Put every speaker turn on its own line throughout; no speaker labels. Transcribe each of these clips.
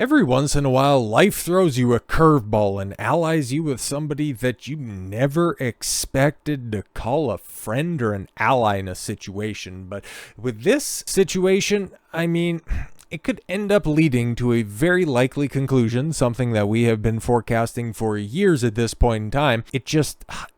Every once in a while, life throws you a curveball and allies you with somebody that you never expected to call a friend or an ally in a situation. But with this situation, I mean, it could end up leading to a very likely conclusion, something that we have been forecasting for years at this point in time.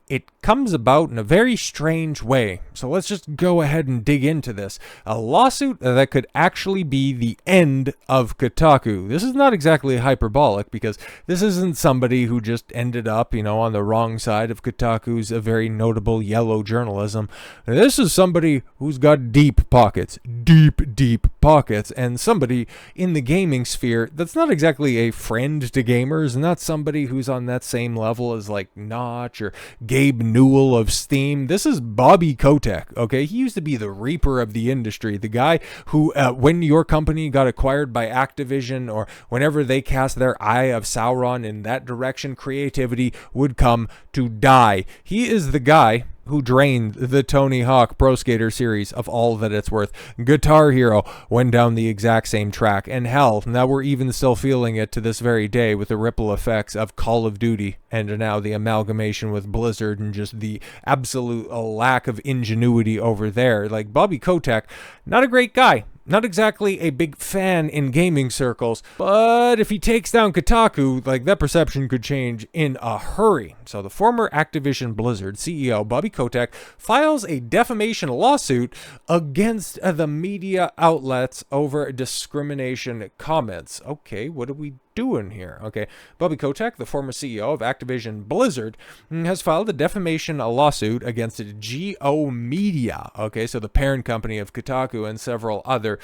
It comes about in a very strange way. So let's just go ahead and dig into this. A lawsuit that could actually be the end of Kotaku. This is not exactly hyperbolic because this isn't somebody who just ended up, on the wrong side of Kotaku's very notable yellow journalism. This is somebody who's got deep pockets, deep pockets, and somebody in the gaming sphere that's not exactly a friend to gamers, not somebody who's on that same level as like Notch or Gabe Newell of Steam. This is Bobby Kotick, okay? He used to be the reaper of the industry, the guy who, when your company got acquired by Activision or whenever they cast their eye of Sauron in that direction, creativity would come to die. He is the guy who drained the Tony Hawk Pro Skater series of all that it's worth. Guitar Hero went down the exact same track. And hell, now we're even still feeling it to this very day with the ripple effects of Call of Duty and now the amalgamation with Blizzard and just the absolute lack of ingenuity over there. Like, Bobby Kotick, not a great guy. Not exactly a big fan in gaming circles, but if he takes down Kotaku, like, that perception could change in a hurry. So the former Activision Blizzard CEO, Bobby Kotick, files a defamation lawsuit against the media outlets over discrimination comments. Okay, what are we doing here? Okay, Bobby Kotick, the former CEO of Activision Blizzard, has filed a defamation lawsuit against GO Media. Okay, so the parent company of Kotaku and several other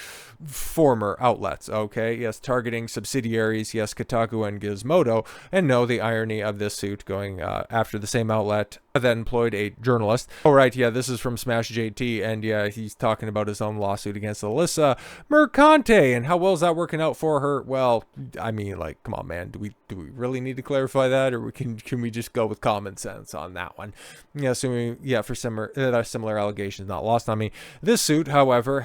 former outlets. Okay, yes, targeting subsidiaries, yes, Kotaku and Gizmodo, and no, the irony of this suit going after the same outlet that employed a journalist. Oh, right, yeah, this is from Smash JT, and yeah, he's talking about his own lawsuit against Alyssa Mercante, and how well is that working out for her? Well, I mean, like, come on, man, do we really need to clarify that, or can we just go with common sense on that one? Yeah, assuming, yeah, for similar allegations not lost on me. This suit, however,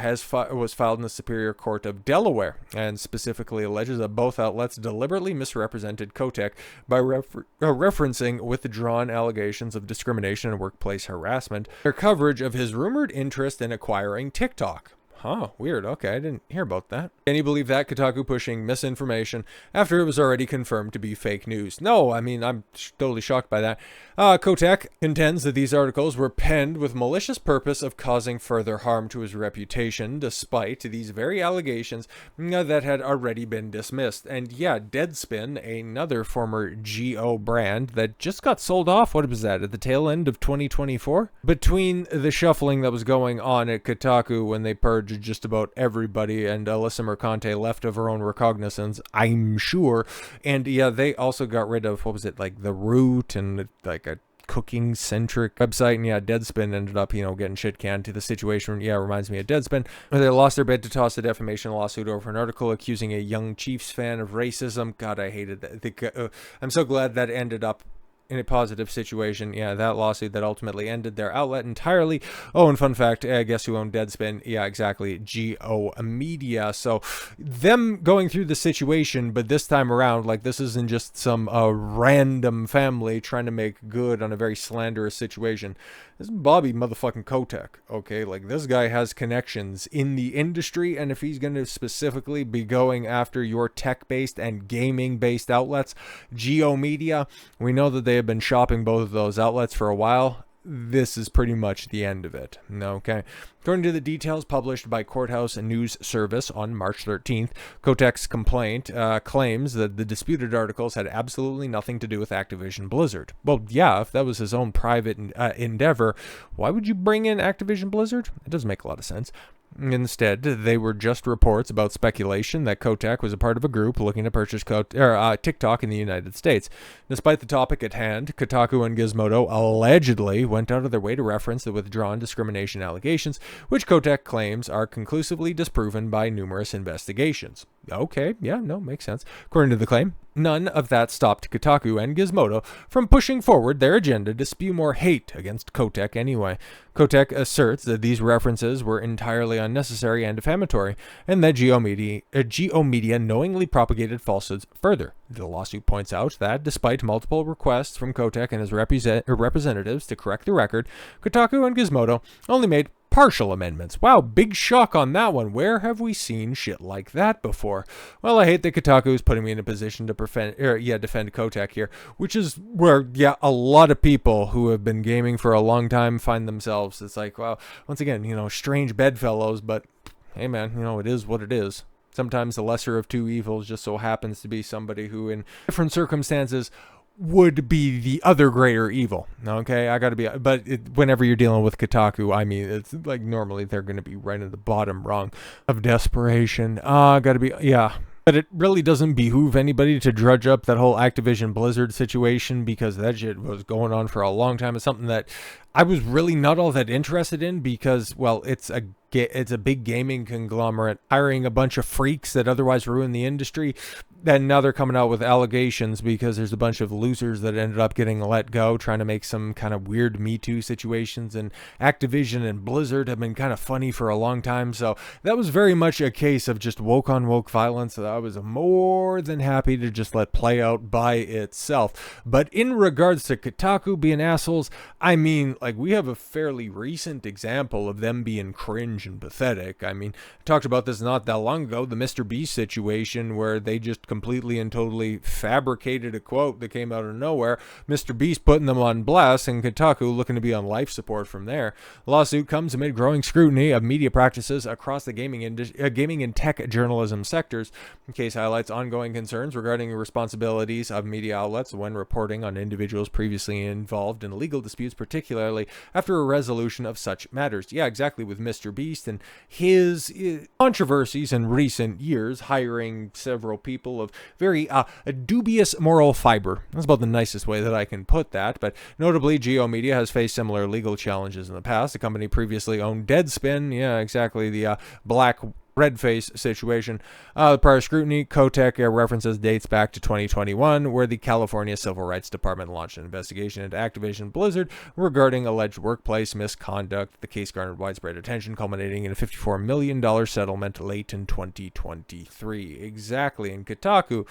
was filed in the Superior Court of Delaware, and specifically alleges that both outlets deliberately misrepresented Kotick by referencing withdrawn allegations of discrimination and workplace harassment, their coverage of his rumored interest in acquiring TikTok. Huh, weird. Okay, I didn't hear about that. Can you believe that? Kotaku pushing misinformation after it was already confirmed to be fake news. No, I mean, I'm totally shocked by that. Kotick contends that these articles were penned with malicious purpose of causing further harm to his reputation, despite these very allegations that had already been dismissed. And yeah, Deadspin, another former GO brand that just got sold off, what was that, at the tail end of 2024? Between the shuffling that was going on at Kotaku when they purged just about everybody and Alyssa Mercante left of her own recognizance, I'm sure. And yeah, they also got rid of, what was it, like The Root and like a cooking centric website, and yeah, Deadspin ended up getting shit canned to the situation. Yeah, reminds me of Deadspin. They lost their bid to toss a defamation lawsuit over an article accusing a young Chiefs fan of racism. God, I hated that. I'm so glad that ended up in a positive situation. Yeah, that lawsuit that ultimately ended their outlet entirely. Oh, and fun fact, guess who owned Deadspin? Yeah, exactly, GO Media. So them going through the situation, but this time around, like, this isn't just some random family trying to make good on a very slanderous situation. This is Bobby motherfucking Kotick, okay? Like, this guy has connections in the industry, and if he's going to specifically be going after your tech-based and gaming-based outlets, GO Media, we know that they have been shopping both of those outlets for a while. This is pretty much the end of it, okay? According to the details published by Courthouse News Service on March 13th, Kotick's complaint claims that the disputed articles had absolutely nothing to do with Activision Blizzard. Well, yeah, if that was his own private endeavor, why would you bring in Activision Blizzard? It doesn't make a lot of sense. Instead, they were just reports about speculation that Kotick was a part of a group looking to purchase TikTok in the United States. Despite the topic at hand, Kotaku and Gizmodo allegedly went out of their way to reference the withdrawn discrimination allegations, which Kotick claims are conclusively disproven by numerous investigations. Okay, yeah, no, makes sense. According to the claim, none of that stopped Kotaku and Gizmodo from pushing forward their agenda to spew more hate against Kotick anyway. Kotick asserts that these references were entirely unnecessary and defamatory, and that Geo Media knowingly propagated falsehoods further. The lawsuit points out that, despite multiple requests from Kotick and his representatives to correct the record, Kotaku and Gizmodo only made partial amendments. Wow, big shock on that one. Where have we seen shit like that before? Well, I hate that Kotaku is putting me in a position to defend Kotick here, which is where, a lot of people who have been gaming for a long time find themselves. It's like, well, once again, strange bedfellows, but hey man, it is what it is. Sometimes the lesser of two evils just so happens to be somebody who, in different circumstances, would be the other greater evil. Okay, whenever you're dealing with Kotaku, I mean, it's like normally they're going to be right at the bottom rung of desperation. But it really doesn't behoove anybody to drudge up that whole Activision Blizzard situation, because that shit was going on for a long time. It's something that I was really not all that interested in because, well, it's a big gaming conglomerate hiring a bunch of freaks that otherwise ruin the industry. And now they're coming out with allegations because there's a bunch of losers that ended up getting let go, trying to make some kind of weird Me Too situations. And Activision and Blizzard have been kind of funny for a long time. So that was very much a case of just woke on woke violence that I was more than happy to just let play out by itself. But in regards to Kotaku being assholes, I mean, like, we have a fairly recent example of them being cringe and pathetic. I mean, I talked about this not that long ago, the Mr. Beast situation, where they just completely and totally fabricated a quote that came out of nowhere. Mr. Beast putting them on blast, and Kotaku looking to be on life support from there. The lawsuit comes amid growing scrutiny of media practices across the gaming and tech journalism sectors. The case highlights ongoing concerns regarding the responsibilities of media outlets when reporting on individuals previously involved in legal disputes, particularly after a resolution of such matters. Yeah, exactly, with Mr. Beast and his controversies in recent years, hiring several people of very dubious moral fiber. That's about the nicest way that I can put that. But notably, Geo Media has faced similar legal challenges in the past. The company previously owned Deadspin. Yeah, exactly, the black red face situation. The prior scrutiny, Kotick references dates back to 2021, where the California Civil Rights Department launched an investigation into Activision Blizzard regarding alleged workplace misconduct. The case garnered widespread attention, culminating in a $54 million settlement late in 2023. Exactly. And Kotaku,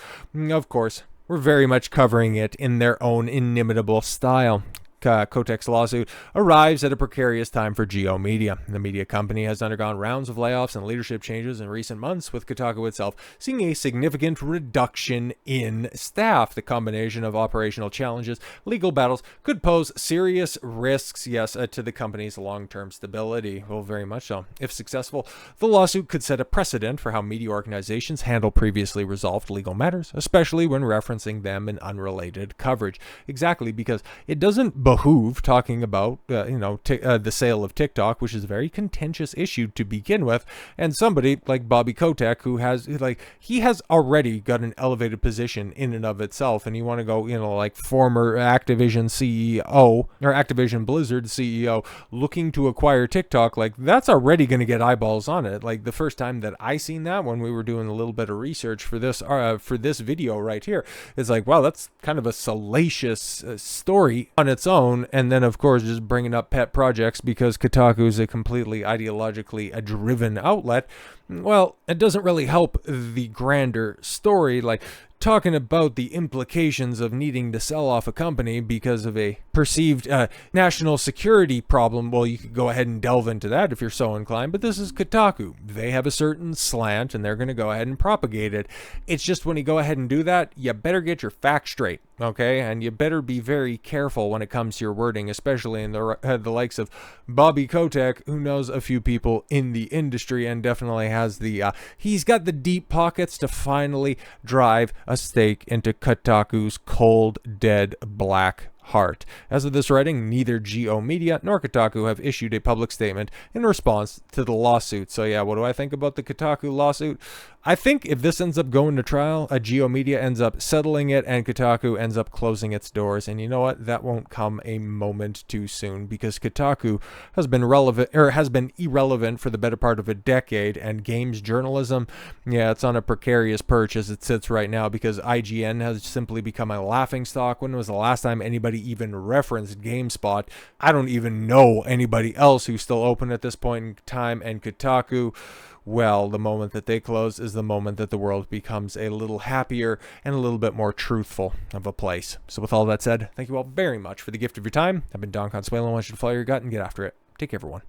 of course, were very much covering it in their own inimitable style. Kotick's lawsuit arrives at a precarious time for Geo Media. The media company has undergone rounds of layoffs and leadership changes in recent months, with Kotaku itself seeing a significant reduction in staff. The combination of operational challenges, legal battles, could pose serious risks, to the company's long-term stability. Well, very much so. If successful, the lawsuit could set a precedent for how media organizations handle previously resolved legal matters, especially when referencing them in unrelated coverage. Exactly, because it doesn't behoove talking about the sale of TikTok, which is a very contentious issue to begin with, and somebody like Bobby Kotick, who has he has already got an elevated position in and of itself, and you want to go like former Activision CEO or Activision Blizzard CEO looking to acquire TikTok, like that's already going to get eyeballs on it. Like the first time that I seen that, when we were doing a little bit of research for this video right here, it's like, wow, that's kind of a salacious story on its own. And then, of course, just bringing up pet projects because Kotaku is a completely ideologically driven outlet. Well, it doesn't really help the grander story. Like, talking about the implications of needing to sell off a company because of a perceived national security problem, well, you could go ahead and delve into that if you're so inclined, but this is Kotaku. They have a certain slant, and they're going to go ahead and propagate it. It's just when you go ahead and do that, you better get your facts straight, okay? And you better be very careful when it comes to your wording, especially in the likes of Bobby Kotick, who knows a few people in the industry and definitely has he's got the deep pockets to finally drive a stake into Kotaku's cold, dead, black heart. As of this writing, neither Geo Media nor Kotaku have issued a public statement in response to the lawsuit. So yeah, what do I think about the Kotaku lawsuit? I think if this ends up going to trial, Geo Media ends up settling it and Kotaku ends up closing its doors. And you know what? That won't come a moment too soon, because Kotaku has been irrelevant for the better part of a decade, and games journalism, it's on a precarious perch as it sits right now, because IGN has simply become a laughingstock. When was the last time anybody even referenced GameSpot. I don't even know anybody else who's still open at this point in time, and Kotaku, well, the moment that they close is the moment that the world becomes a little happier and a little bit more truthful of a place. So with all that said, thank you all very much for the gift of your time. I've been Don Consuelo. I want you to follow your gut and get after it. Take care, everyone.